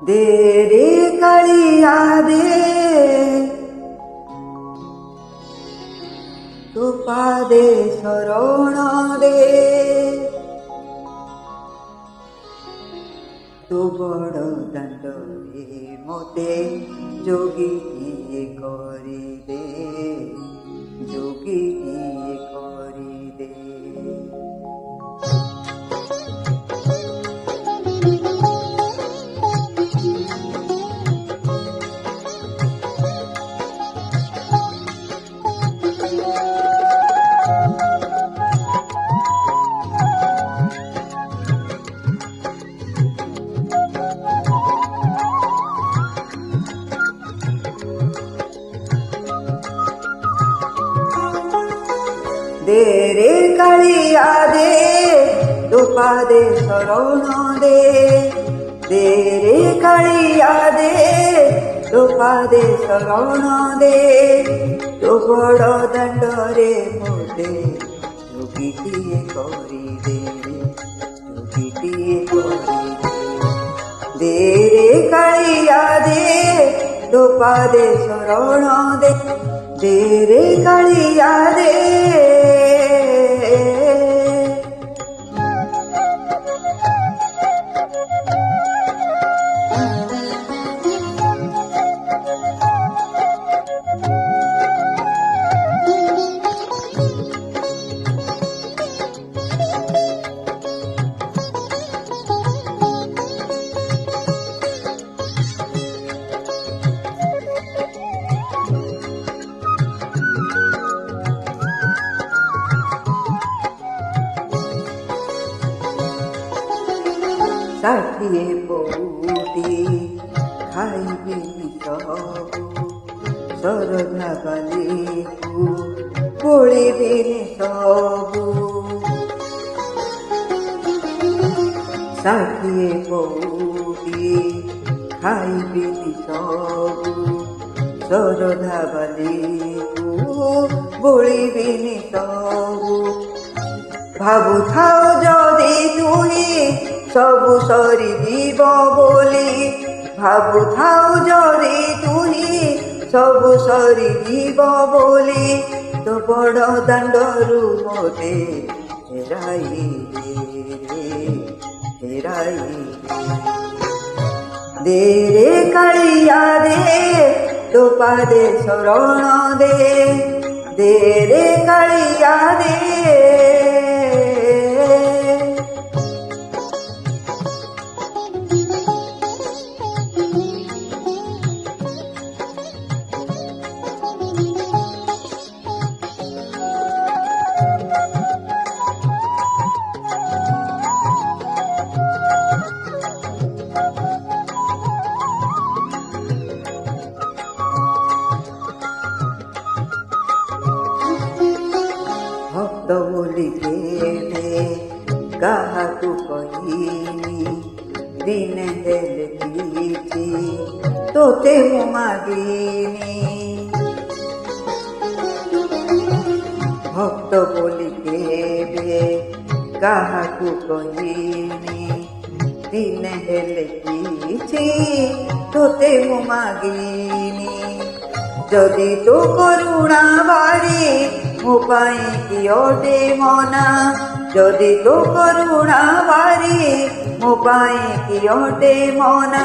দে রে কালিয়া দে তু পাদে শরণ দে তু বড় দণ্ডে মতে যোগী করি দে যোগী করি দে। দে রে কালিয়া দে তু পাদে শরণ দে দে রে কালিয়া দে তু পাদে শরণ দে তু বড় দণ্ডরে মোতে যোগীটিয়ে করি দে যোগীটিয়ে করি দে রে কালিয়া দে তু পাদে শরণ দে দে রে কালিয়া দে। ষাঠিয়ে পৌটি খাইবে সবু শরধা বালিকু পড়িবে সবু ষাঠিয়ে পৌটি খাইবে সবু শরধা বালিকু বলিবে সবু ভাবুথাও যদি তুই সবু সরি দিব বলি ভাবুথাও যদি তুই সবু সরি দিব বলি তো বড় দাণ্ডরু মোতে হেরাই হেরাই দে রে কালিয়া দে তো পাদে শরণ দে দে রে কালিয়া দে। ভক্ত বলি কেবে কাহাকু কহিনি দিনে হেলে দিছি তোতে মু মাগিনি ভক্ত বলি কেবে কাহাকু কহিনি দিনে হেলে দিছি তোতে মু মাগিনি যদি তো করুণা বাড়ি ମୋ ପାଇଁ କିଅଟେ ମନା ଯଦି ତୋ କରୁଣା ବାରି ମୋ ପାଇଁ କିଅଟେ ମନା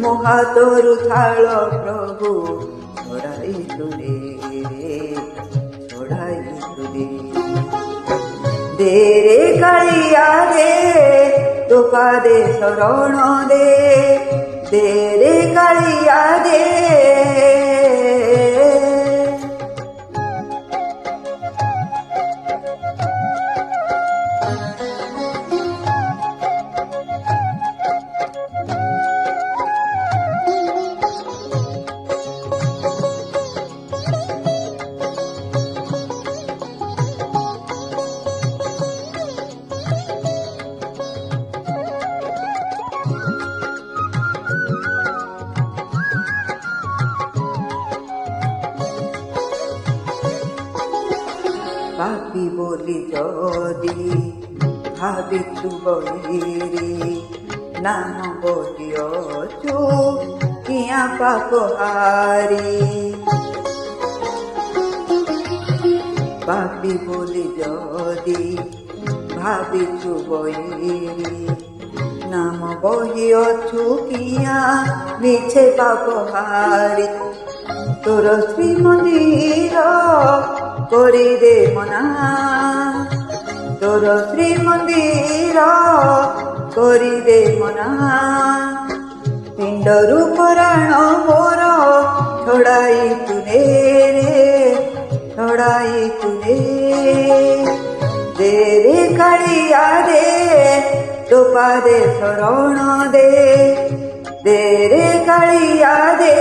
ମୋ ହାତରୁ ଥାଳ ପ୍ରଭୁ ଛଡ଼ାଇ ତୁରେ ଦେ ରେ କାଳିଆ ଦେ ତୋ ପାଦେ ଶରଣ ଦେ ଦେ ରେ କାଳିଆ ଦେ। পাপি বলি যদি ভাবি তু বলিরে ନାମ ବହିଅଛୁ କିଆଁ ପାପହାରୀ। ପାପୀ ବୋଲି ଯଦି ଭାବିଛୁ ବୈରୀ, ନାମ ବହିଅଛୁ କିଆଁ ମିଛେ ପାପହାରୀ। ତୋର ଶ୍ରୀମନ୍ଦିର କରିଦେ ମନା, ତୋର ଶ୍ରୀମନ୍ଦିର କରିଦେ ମନା। ପିଣ୍ଡରୁ ପରାଣ ମୋର ଛଡ଼ାଇ ତୁନେ ରେ, ଛଡ଼ାଇ ତୁନେ। ଦେ ରେ କାଳିଆ ଦେ, ତୋ ପାଦେ ଶରଣ ଦେ, ଦେ ରେ କାଳିଆ ଦେ।